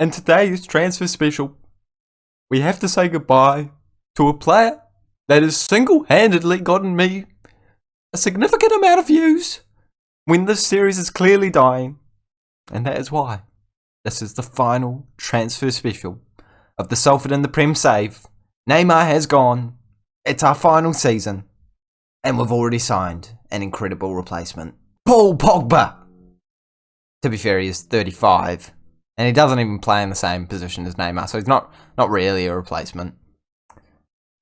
In today's transfer special, we have to say goodbye to a player that has single-handedly gotten me a significant amount of views when this series is clearly dying. And that is why this is the final transfer special of the Salford and the Prem save. Neymar has gone. It's our final season. And we've already signed an incredible replacement. Paul Pogba! To be fair, he is 35. And he doesn't even play in the same position as Neymar. So he's not really a replacement.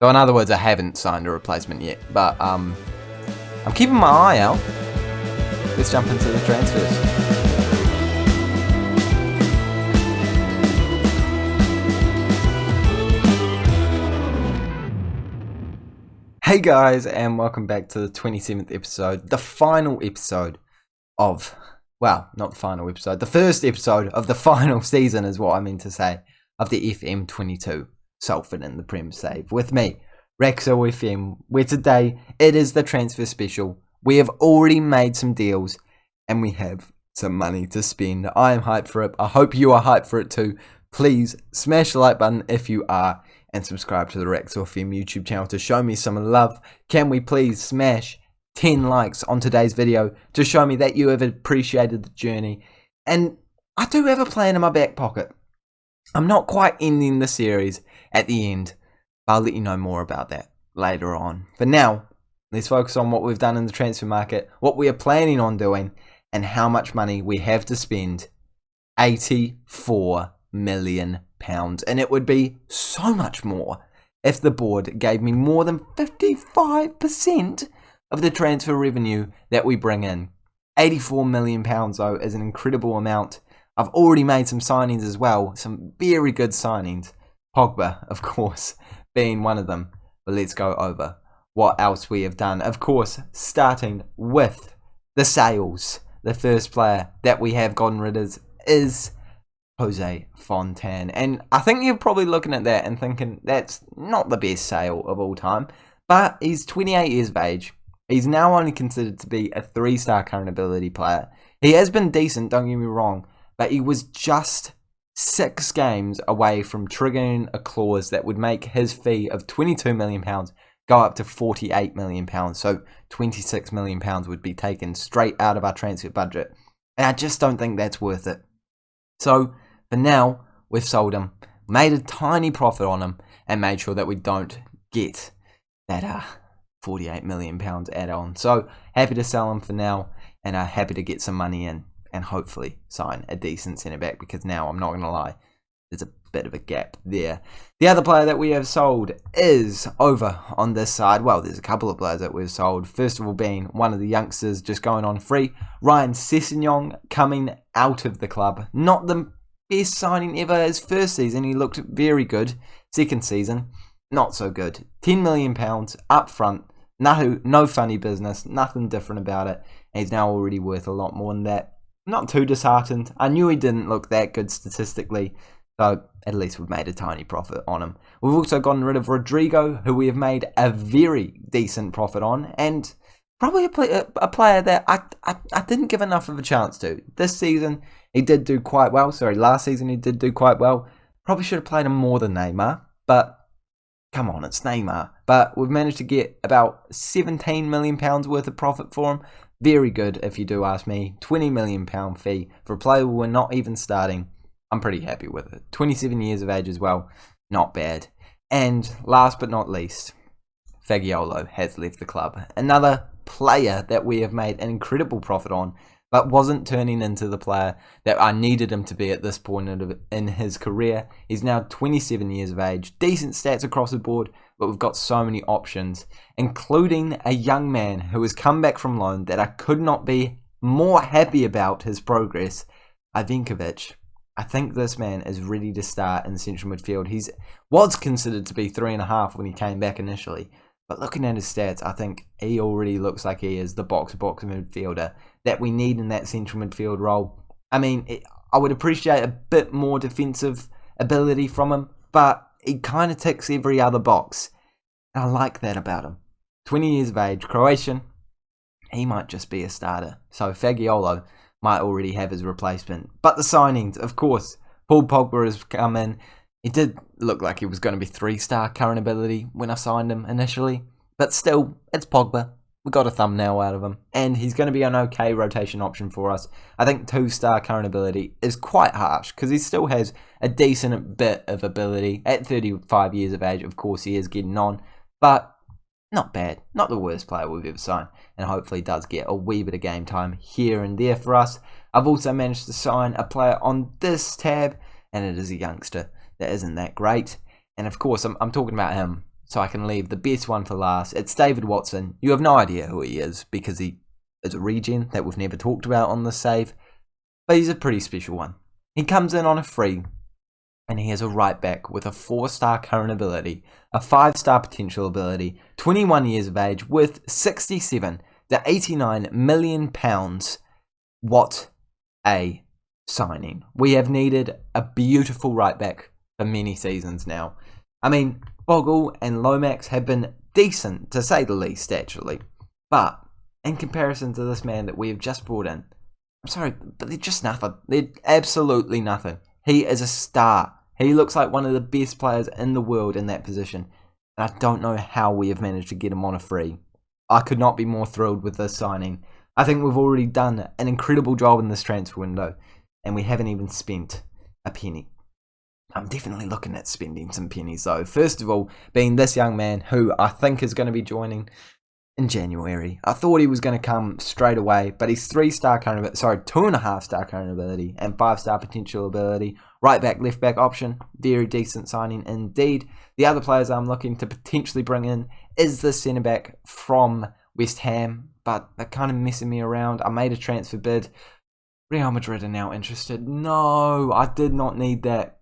So in other words, I haven't signed a replacement yet. But I'm keeping my eye out. Let's jump into the transfers. Hey guys, and welcome back to the 27th episode, the final episode of, well, not the final episode, the first episode of the final season is what I meant to say, of the FM22 Salford and the Prem save. With me, Rexo FM, where today it is the transfer special. We have already made some deals, and we have some money to spend. I am hyped for it. I hope you are hyped for it too. Please smash the like button if you are, and subscribe to the Rexo FM YouTube channel to show me some love. Can we please smash 10 likes on today's video to show me that you have appreciated the journey? And I do have a plan in my back pocket. I'm not quite ending the series at the end, but I'll let you know more about that later on. For now, let's focus on what we've done in the transfer market, what we are planning on doing, and how much money we have to spend. £84 million. And it would be so much more if the board gave me more than 55% of the transfer revenue that we bring in. £84 million though is an incredible amount. I've already made some signings as well, some very good signings. Pogba, of course, being one of them. But let's go over what else we have done. Of course, starting with the sales. The first player that we have gotten rid of is Jose Fontan, and I think you're probably looking at that and thinking that's not the best sale of all time, but he's 28 years of age. He's now only considered to be a 3-star current ability player. He has been decent, don't get me wrong, but he was just 6 games away from triggering a clause that would make his fee of £22 million go up to £48 million, so £26 million would be taken straight out of our transfer budget, and I just don't think that's worth it. So for now, we've sold him, made a tiny profit on him, and made sure that we don't get that £48 million add-on. So happy to sell him for now, and happy to get some money in, and hopefully sign a decent centre-back, because now, I'm not going to lie, there's a bit of a gap there. The other player that we have sold is over on this side. Well, there's a couple of players that we've sold. First of all being one of the youngsters just going on free. Ryan Sessegnon coming out of the club. Not the best signing ever. His first season, he looked very good. Second season, not so good. £10 million up front. No funny business. Nothing different about it. And he's now already worth a lot more than that. Not too disheartened. I knew he didn't look that good statistically. So at least we've made a tiny profit on him. We've also gotten rid of Rodrigo, who we have made a very decent profit on. And probably a player that I didn't give enough of a chance to. This season, he did do quite well. Sorry, last season he did do quite well. Probably should have played him more than Neymar. But, come on, it's Neymar. But we've managed to get about £17 million worth of profit for him. Very good, if you do ask me. £20 million fee for a player who we're not even starting. I'm pretty happy with it. 27 years of age as well. Not bad. And last but not least, Fagiolo has left the club. Another player that we have made an incredible profit on, but wasn't turning into the player that I needed him to be at this point in his career. He's now 27 years of age. Decent stats across the board, but we've got so many options, including a young man who has come back from loan that I could not be more happy about his progress. Ivankovic. I think this man is ready to start in central midfield. He was considered to be 3.5 when he came back initially. But looking at his stats, I think he already looks like he is the box-to-box midfielder that we need in that central midfield role. I mean, I would appreciate a bit more defensive ability from him, but he kind of ticks every other box. And I like that about him. 20 years of age, Croatian. He might just be a starter. So Fagiolo might already have his replacement. But the signings, of course, Paul Pogba has come in. He did look like he was going to be 3-star current ability when I signed him initially. But still, it's Pogba. We got a thumbnail out of him. And he's going to be an okay rotation option for us. I think 2-star current ability is quite harsh because he still has a decent bit of ability. At 35 years of age, of course, he is getting on. But not bad. Not the worst player we've ever signed. And hopefully does get a wee bit of game time here and there for us. I've also managed to sign a player on this tab. And it is a youngster that isn't that great. And of course, I'm talking about him. So I can leave the best one for last. It's David Watson. You have no idea who he is because he is a regen that we've never talked about on this save. But he's a pretty special one. He comes in on a free and he has a right back with a 4-star current ability, a 5-star potential ability, 21 years of age with 67 to 89 million pounds. What a signing. We have needed a beautiful right back for many seasons now. I mean, Bogle and Lomax have been decent, to say the least, actually. But, in comparison to this man that we have just brought in, I'm sorry, but they're just nothing. They're absolutely nothing. He is a star. He looks like one of the best players in the world in that position. And I don't know how we have managed to get him on a free. I could not be more thrilled with this signing. I think we've already done an incredible job in this transfer window. And we haven't even spent a penny. I'm definitely looking at spending some pennies though. First of all, being this young man who I think is going to be joining in January. I thought he was going to come straight away, but he's 3-star current ability, 2.5-star current ability and 5-star potential ability. Right back, left back option, very decent signing indeed. The other players I'm looking to potentially bring in is the centre back from West Ham, but they're kind of messing me around. I made a transfer bid. Real Madrid are now interested. No, I did not need that.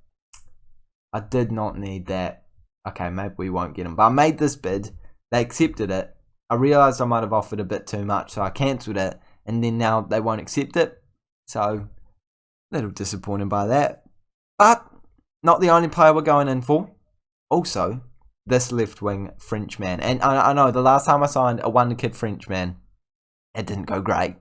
I did not need that. Okay, maybe we won't get him. But I made this bid. They accepted it. I realised I might have offered a bit too much, so I cancelled it. And then now they won't accept it. So, a little disappointed by that. But, not the only player we're going in for. Also, this left wing French man. And I know the last time I signed a wonder kid French man, it didn't go great.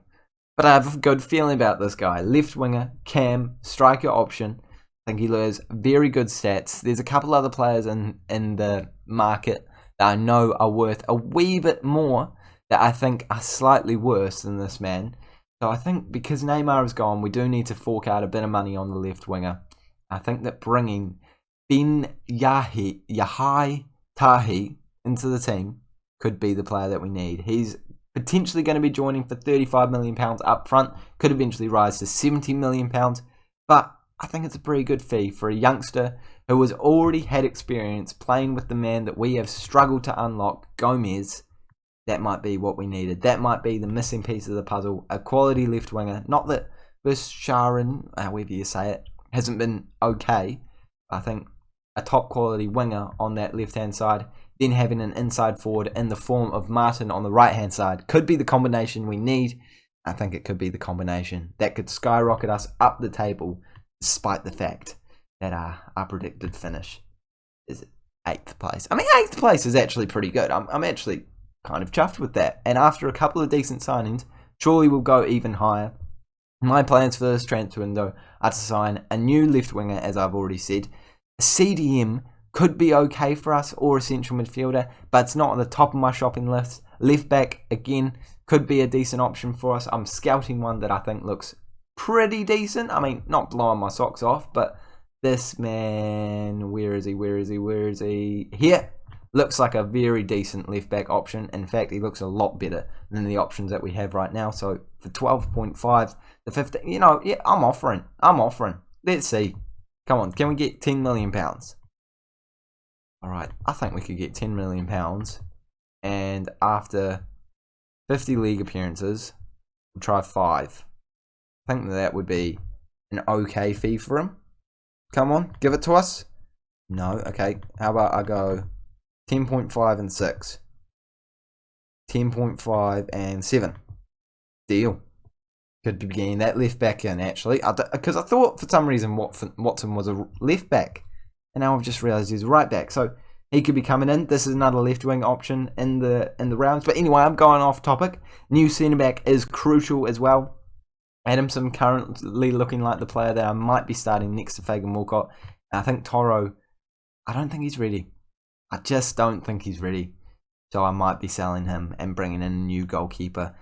But I have a good feeling about this guy. Left winger, cam, striker option. I think he has very good stats. There's a couple other players in the market that I know are worth a wee bit more that I think are slightly worse than this man. So I think because Neymar is gone, we do need to fork out a bit of money on the left winger. I think that bringing Ben Yahai Tahi into the team could be the player that we need. He's potentially going to be joining for £35 million up front. Could eventually rise to £70 million. But I think it's a pretty good fee for a youngster who has already had experience playing with the man that we have struggled to unlock, Gomez. That might be what we needed. That might be the missing piece of the puzzle. A quality left winger. Not that Sharon, however you say it, hasn't been okay. I think a top quality winger on that left hand side, then having an inside forward in the form of Martin on the right hand side could be the combination we need. I think it could be the combination that could skyrocket us up the table, despite the fact that our predicted finish is 8th place. I mean, 8th place is actually pretty good. I'm actually kind of chuffed with that. And after a couple of decent signings, surely we'll go even higher. My plans for this transfer window are to sign a new left winger, as I've already said. A CDM could be okay for us, or a central midfielder, but it's not on the top of my shopping list. Left back, again, could be a decent option for us. I'm scouting one that I think looks pretty decent. I mean, not blowing my socks off, but this man, where is he? Here, looks like a very decent left back option. In fact, he looks a lot better than the options that we have right now. So for 12.5, the 15, yeah, I'm offering. Let's see. Come on, can we get £10 million? All right, I think we could get £10 million, and after 50 league appearances, we'll try 5. I think that would be an okay fee for him. Come on, give it to us. No, okay. How about I go 10.5 and 6. 10.5 and 7. Deal. Could be getting that left back in, actually. Because I thought for some reason Watson was a left back. And now I've just realised he's a right back. So he could be coming in. This is another left wing option in the rounds. But anyway, I'm going off topic. New centre back is crucial as well. Adamson currently looking like the player that I might be starting next to Fagan Walcott. And I think Toro, I don't think he's ready. I just don't think he's ready. So I might be selling him and bringing in a new goalkeeper.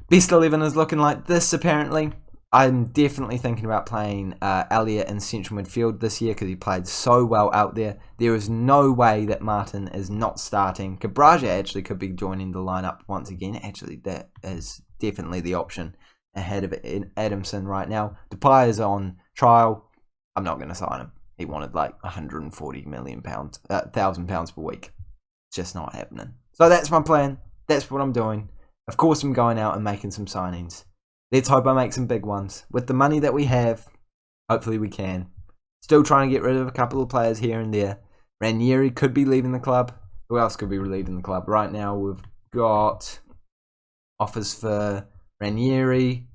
Best 11 is looking like this, apparently. I'm definitely thinking about playing Elliott in central midfield this year because he played so well out there. There is no way that Martin is not starting. Cabraja actually could be joining the lineup once again. Actually, that is definitely the option ahead of Adamson right now. Depay is on trial. I'm not going to sign him. He wanted like £140,000 per week. It's just not happening. So that's my plan. That's what I'm doing. Of course, I'm going out and making some signings. Let's hope I make some big ones. With the money that we have, hopefully we can. Still trying to get rid of a couple of players here and there. Ranieri could be leaving the club. Who else could be leaving the club? Right now we've got offers for Ranieri,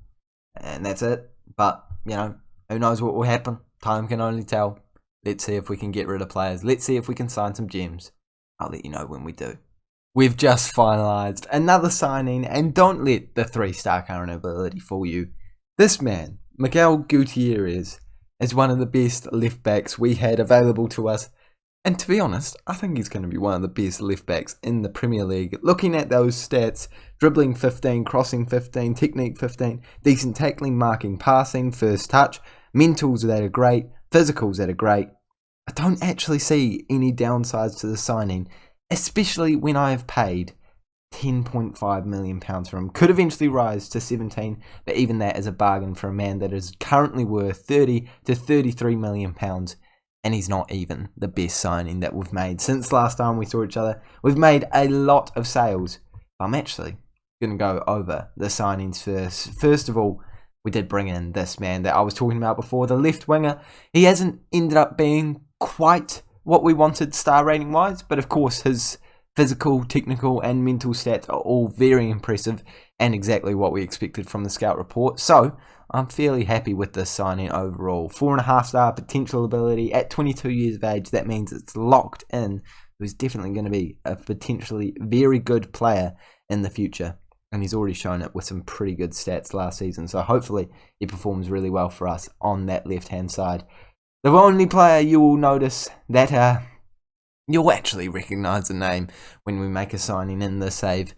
and that's it. But, who knows what will happen. Time can only tell. Let's see if we can get rid of players. Let's see if we can sign some gems. I'll let you know when we do. We've just finalised another signing, and don't let the 3-star current ability fool you. This man, Miguel Gutierrez, is one of the best left backs we had available to us. And to be honest, I think he's going to be one of the best left backs in the Premier League. Looking at those stats, dribbling 15, crossing 15, technique 15, decent tackling, marking, passing, first touch, mentals that are great, physicals that are great. I don't actually see any downsides to the signing, especially when I have paid £10.5 million for him. Could eventually rise to 17, but even that is a bargain for a man that is currently worth £30 to £33 million, and he's not even the best signing that we've made since last time we saw each other. We've made a lot of sales. I'm actually going to go over the signings first. First of all, we did bring in this man that I was talking about before, the left winger. He hasn't ended up being quite what we wanted star rating wise, but of course his physical, technical and mental stats are all very impressive and exactly what we expected from the scout report. So I'm fairly happy with this signing overall. 4.5 star potential ability at 22 years of age. That means it's locked in. He's definitely going to be a potentially very good player in the future, and he's already shown it with some pretty good stats last season. So hopefully he performs really well for us on that left hand side. The only player you will notice that you'll actually recognise the name when we make a signing in the save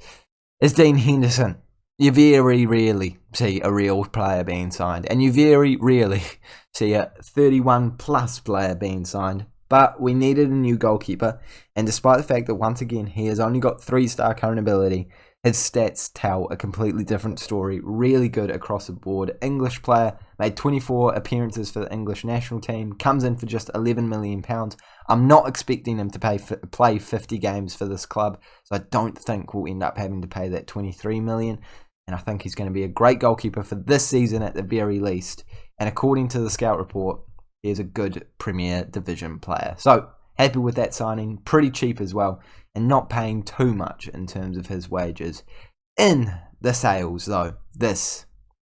is Dean Henderson. You very rarely see a real player being signed, and you very rarely see a 31 plus player being signed. But we needed a new goalkeeper, and despite the fact that once again he has only got 3-star current ability, his stats tell a completely different story. Really good across the board. English player, made 24 appearances for the English national team, comes in for just £11 million. I'm not expecting him to play 50 games for this club, so I don't think we'll end up having to pay that £23 million. And I think he's going to be a great goalkeeper for this season at the very least. And according to the scout report, he is a good Premier Division player. So happy with that signing. Pretty cheap as well, and not paying too much in terms of his wages. In the sales though, this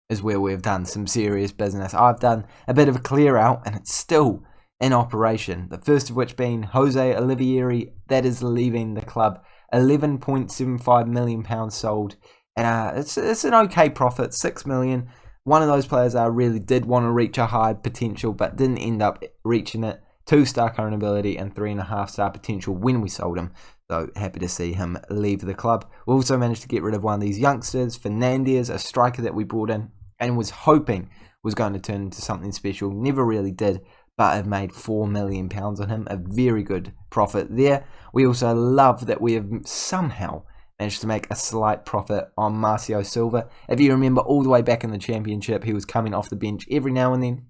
is where we've done some serious business. I've done a bit of a clear out, and it's still in operation. The first of which being Jose Olivieri, that is leaving the club. £11.75 million sold, and it's an okay profit, £6 million. One of those players I really did want to reach a high potential, but didn't end up reaching it. 2-star current ability and 3.5-star potential when we sold him. So happy to see him leave the club. We also managed to get rid of one of these youngsters, Fernandez, a striker that we brought in and was hoping was going to turn into something special. Never really did, but have made £4 million on him. A very good profit there. We also love that we have somehow managed to make a slight profit on Marcio Silva. If you remember, all the way back in the Championship, he was coming off the bench every now and then.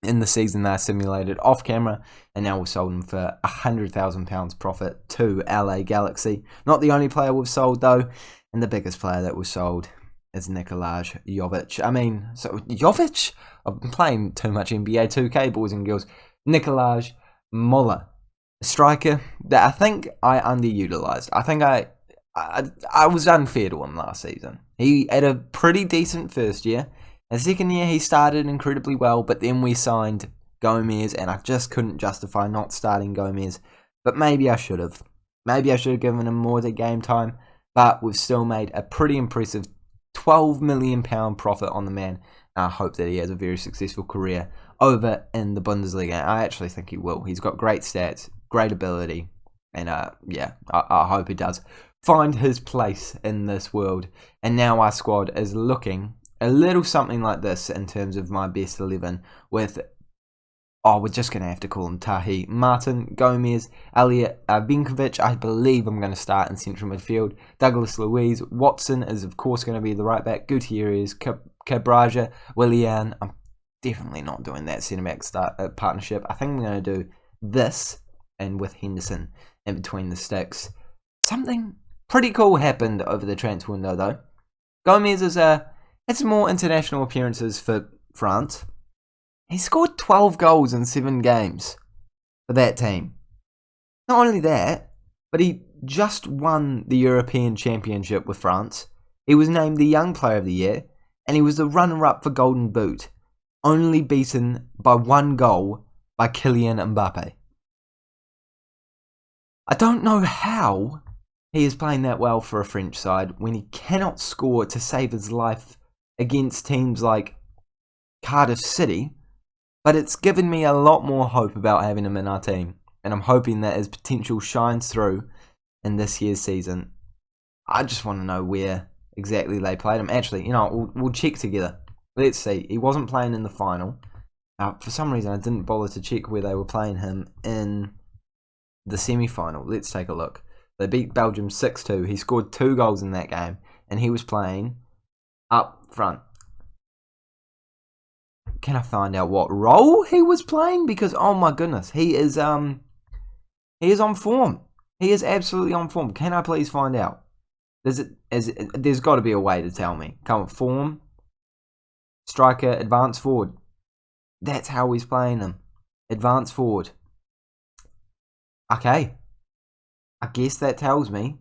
In the season they simulated off camera, and now we've sold him for £100,000 profit to LA Galaxy. Not the only player we've sold though, and the biggest player that was sold is Nikolaj Jovic. Jovic? I've been playing too much NBA 2K, boys and girls. Nikolaj Muller, a striker that I think I underutilised. I think I was unfair to him last season. He had a pretty decent first year. The second year he started incredibly well, but then we signed Gomez, and I just couldn't justify not starting Gomez. But maybe I should have. Maybe I should have given him more of the game time, but we've still made a pretty impressive £12 million profit on the man. I hope that he has a very successful career over in the Bundesliga. I actually think he will. He's got great stats, great ability, and I hope he does find his place in this world. And now our squad is looking a little something like this in terms of my best 11 with, we're just going to have to call him Tahi. Martin, Gomez, Elliot, Vinkovic, I believe I'm going to start in central midfield. Douglas Luiz, Watson is of course going to be the right back. Gutierrez, Cabraja, Willian. I'm definitely not doing that centre-back partnership. I think I'm going to do this and with Henderson in between the sticks. Something pretty cool happened over the transfer window though. Gomez had some more international appearances for France. He scored 12 goals in 7 games for that team. Not only that, but he just won the European Championship with France. He was named the Young Player of the Year, and he was the runner-up for Golden Boot, only beaten by 1 goal by Kylian Mbappe. I don't know how he is playing that well for a French side when he cannot score to save his life against teams like Cardiff City. But it's given me a lot more hope about having him in our team. And I'm hoping that his potential shines through in this year's season. I just want to know where exactly they played him. Actually, we'll check together. Let's see. He wasn't playing in the final. For some reason, I didn't bother to check where they were playing him in the semi-final. Let's take a look. They beat Belgium 6-2. He scored 2 goals in that game. And he was playing up front. Can I find out what role he was playing? Because oh my goodness, he is on form. He is absolutely on form. Can I please find out? There's got to be a way to tell me. Come on, form, striker, advanced forward. That's how he's playing them. Advanced forward. Okay. I guess that tells me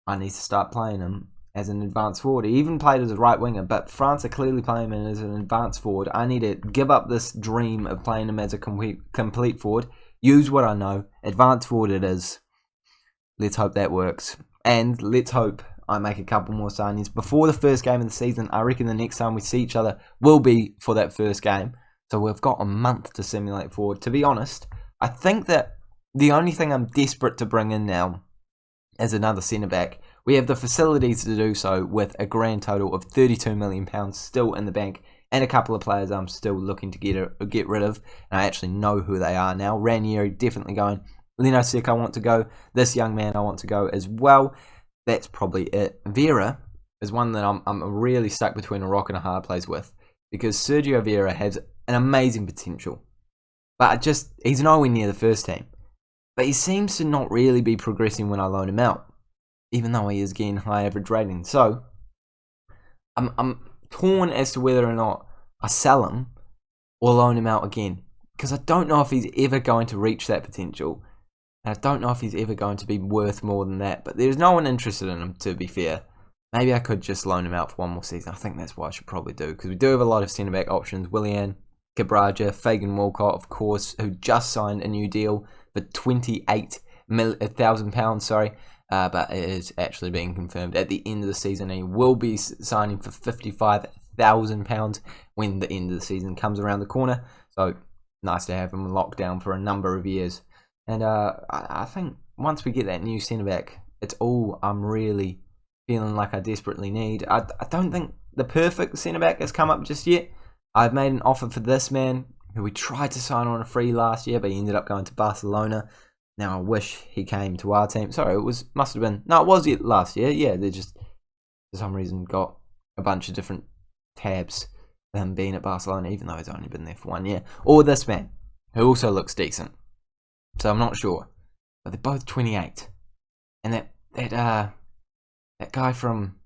I need to start playing him as an advanced forward. He even played as a right winger, but France are clearly playing him as an advanced forward. I need to give up this dream of playing him as a complete forward. Use what I know. Advanced forward it is. Let's hope that works. And let's hope I make a couple more signings before the first game of the season. I reckon the next time we see each other will be for that first game. So we've got a month to simulate forward. To be honest, I think that the only thing I'm desperate to bring in now is another centre-back. We have the facilities to do so with a grand total of £32 million still in the bank and a couple of players I'm still looking to get rid of. And I actually know who they are now. Ranieri definitely going. Leno Sek I want to go. This young man I want to go as well. That's probably it. Vera is one that I'm really stuck between a rock and a hard place with because Sergio Vera has an amazing potential. But he's nowhere near the first team. But he seems to not really be progressing when I loan him out, even though he is getting high average rating. So, I'm torn as to whether or not I sell him or loan him out again. Because I don't know if he's ever going to reach that potential. And I don't know if he's ever going to be worth more than that. But there's no one interested in him, to be fair. Maybe I could just loan him out for one more season. I think that's what I should probably do. Because we do have a lot of centre-back options. Willian, Cabraja, Fagan Walcott, of course, who just signed a new deal for £28,000, but it is actually being confirmed at the end of the season. He will be signing for £55,000 when the end of the season comes around the corner. So nice to have him locked down for a number of years. And I think once we get that new centre back, it's all I'm really feeling like I desperately need. I don't think the perfect centre back has come up just yet. I've made an offer for this man who we tried to sign on a free last year, but he ended up going to Barcelona. Now I wish he came to our team. Sorry, it was last year. Yeah, they just for some reason got a bunch of different tabs being at Barcelona, even though he's only been there for 1 year. Or this man, who also looks decent. So I'm not sure, but they're both 28. And that guy from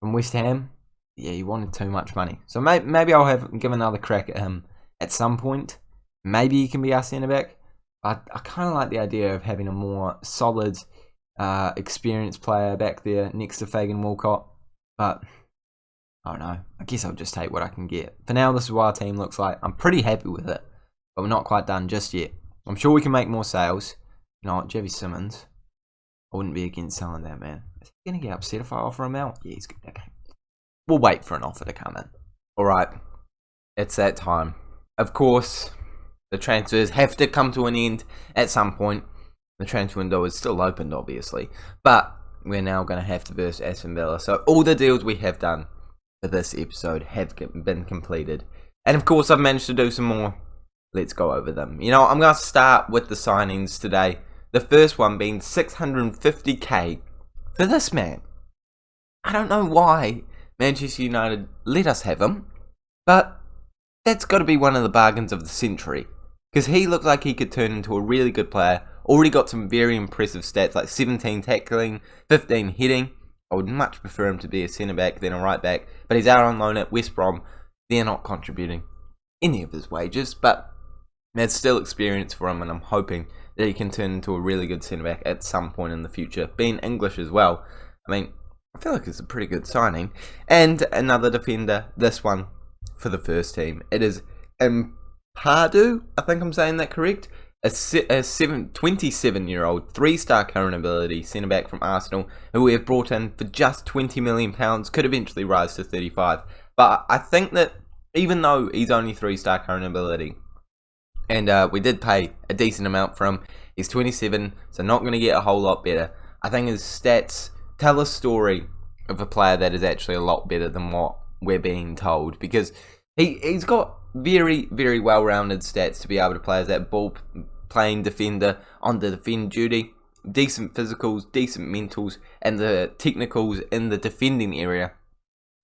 West Ham, yeah, he wanted too much money. So maybe I'll give another crack at him at some point. Maybe he can be our centre back. I kind of like the idea of having a more solid, experienced player back there next to Fagan Walcott. But I don't know. I guess I'll just take what I can get. For now, this is what our team looks like. I'm pretty happy with it, but we're not quite done just yet. I'm sure we can make more sales. You know what, Javi Simmons, I wouldn't be against selling that, man. Is he going to get upset if I offer him out? Yeah, he's good. Okay. We'll wait for an offer to come in. Alright, it's that time. Of course, the transfers have to come to an end at some point. The transfer window is still open, obviously, but we're now going to have to verse Aston Villa. So all the deals we have done for this episode have been completed. And of course, I've managed to do some more. Let's go over them. I'm going to start with the signings today. The first one being 650k for this man. I don't know why Manchester United let us have him, but that's got to be one of the bargains of the century. Because he looked like he could turn into a really good player. Already got some very impressive stats like 17 tackling, 15 heading. I would much prefer him to be a centre-back than a right-back. But he's out on loan at West Brom. They're not contributing any of his wages, but there's still experience for him, and I'm hoping that he can turn into a really good centre-back at some point in the future. Being English as well, I feel like it's a pretty good signing. And another defender, this one for the first team. It is Pardew, I think I'm saying that correct. A 27-year-old, 3-star current ability centre-back from Arsenal, who we have brought in for just £20 million, could eventually rise to 35. But I think that even though he's only 3-star current ability, and we did pay a decent amount for him, he's 27, so not going to get a whole lot better. I think his stats tell a story of a player that is actually a lot better than what we're being told, because he's got very, very well-rounded stats to be able to play as that ball-playing defender on the defend duty. Decent physicals, decent mentals, and the technicals in the defending area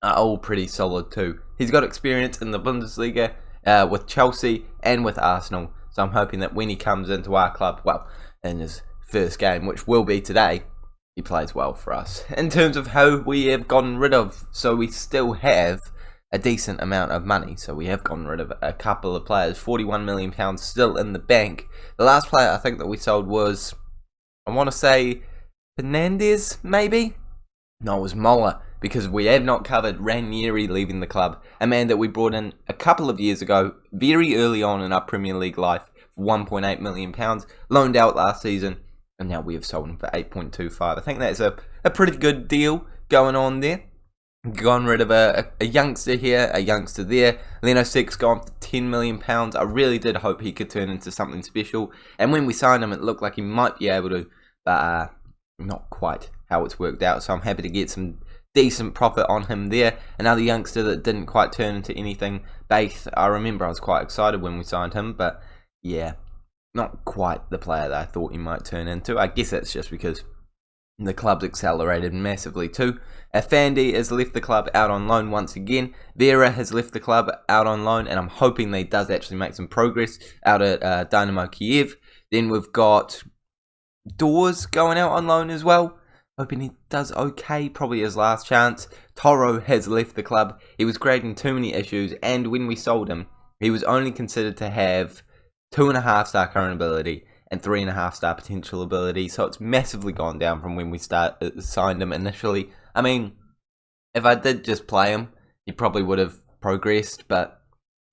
are all pretty solid too. He's got experience in the Bundesliga with Chelsea and with Arsenal, so I'm hoping that when he comes into our club, well, in his first game, which will be today, he plays well for us. In terms of how we have gotten rid of, so we still have a decent amount of money. So we have gotten rid of a couple of players. £41 million still in the bank. The last player I think that we sold was, I want to say, Fernandez, maybe? No, it was Mola, because we have not covered Ranieri leaving the club. A man that we brought in a couple of years ago, very early on in our Premier League life, for £1.8 million, loaned out last season, and now we have sold him for 8.25. I think that's a pretty good deal going on there. Gone rid of a youngster here, a youngster there. Leno 6 gone for £10 million. I really did hope he could turn into something special. And when we signed him, it looked like he might be able to, but not quite how it's worked out. So I'm happy to get some decent profit on him there. Another youngster that didn't quite turn into anything. Baith, I remember I was quite excited when we signed him, but yeah, not quite the player that I thought he might turn into. I guess that's just because the club's accelerated massively too. Afandi has left the club out on loan once again. Vera has left the club out on loan, and I'm hoping that he does actually make some progress out at Dynamo Kiev. Then we've got Dawes going out on loan as well. Hoping he does okay, probably his last chance. Toro has left the club. He was creating too many issues, and when we sold him, he was only considered to have 2.5-star current ability and 3.5-star potential ability, so it's massively gone down from when we signed him initially. If I did just play him, he probably would have progressed, but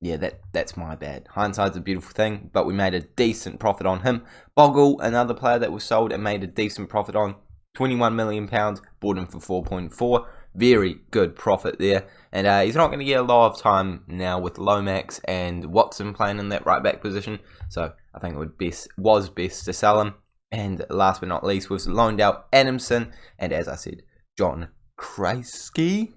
yeah, that's my bad. Hindsight's a beautiful thing, but we made a decent profit on him. Bogle, another player that was sold and made a decent profit on, £21 million, bought him for 4.4. Very good profit there, and he's not going to get a lot of time now with Lomax and Watson playing in that right back position, so I think it was best to sell him. And last but not least, we've loaned out Adamson, and as I said, John Kreisky.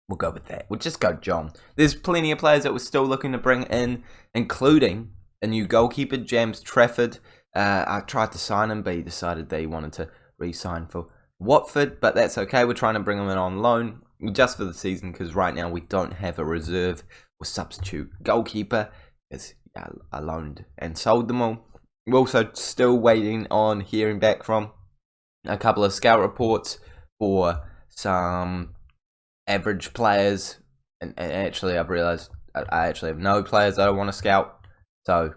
We'll go with that. We'll just go John. There's plenty of players that we're still looking to bring in, including a new goalkeeper, James Trafford. I tried to sign him, but he decided that he wanted to re-sign for Watford, but that's okay. We're trying to bring him in on loan just for the season, because right now we don't have a reserve or substitute goalkeeper, because I loaned and sold them all. We're also still waiting on hearing back from a couple of scout reports for some average players, and actually I've realised I actually have no players that I want to scout, so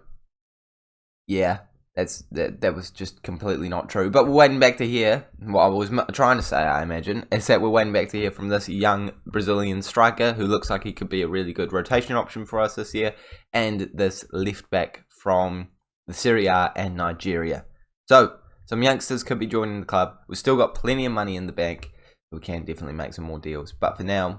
yeah, that was just completely not true. But we're waiting back to hear, what I was trying to say, I imagine, is that we're waiting back to hear from this young Brazilian striker who looks like he could be a really good rotation option for us this year, and this left back from the Serie A and Nigeria. So some youngsters could be joining the club. We've still got plenty of money in the bank. We can definitely make some more deals, but for now,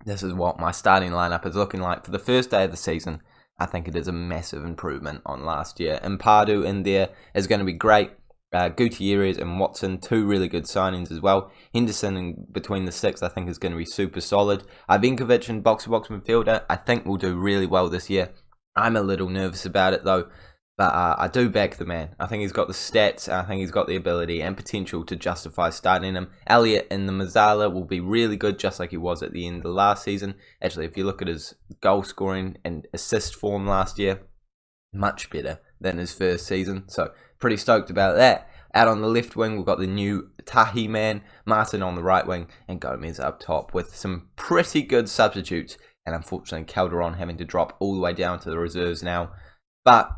this is what my starting lineup is looking like for the first day of the season. I think it is a massive improvement on last year. And Pardew in there is going to be great. Gutierrez and Watson, 2 really good signings as well. Henderson in between the 6, I think, is going to be super solid. Ivankovic and box-to-box midfielder, I think will do really well this year. I'm a little nervous about it though, but I do back the man. I think he's got the stats, I think he's got the ability and potential to justify starting him. Elliott in the Mazzala will be really good, just like he was at the end of last season. Actually, if you look at his goal scoring and assist form last year, much better than his first season, so pretty stoked about that. Out on the left wing, we've got the new Tahi man, Martin on the right wing, and Gomez up top with some pretty good substitutes. And unfortunately, Calderon having to drop all the way down to the reserves now. But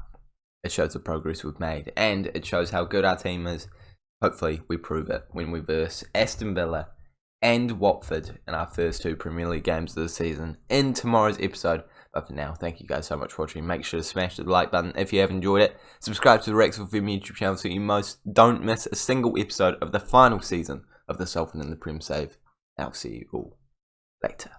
it shows the progress we've made, and it shows how good our team is. Hopefully, we prove it when we verse Aston Villa and Watford in our first 2 Premier League games of the season in tomorrow's episode. But for now, thank you guys so much for watching. Make sure to smash the like button if you have enjoyed it. Subscribe to the Rex FM YouTube channel so you don't miss a single episode of the final season of the Salford in the Prem Save. I'll see you all later.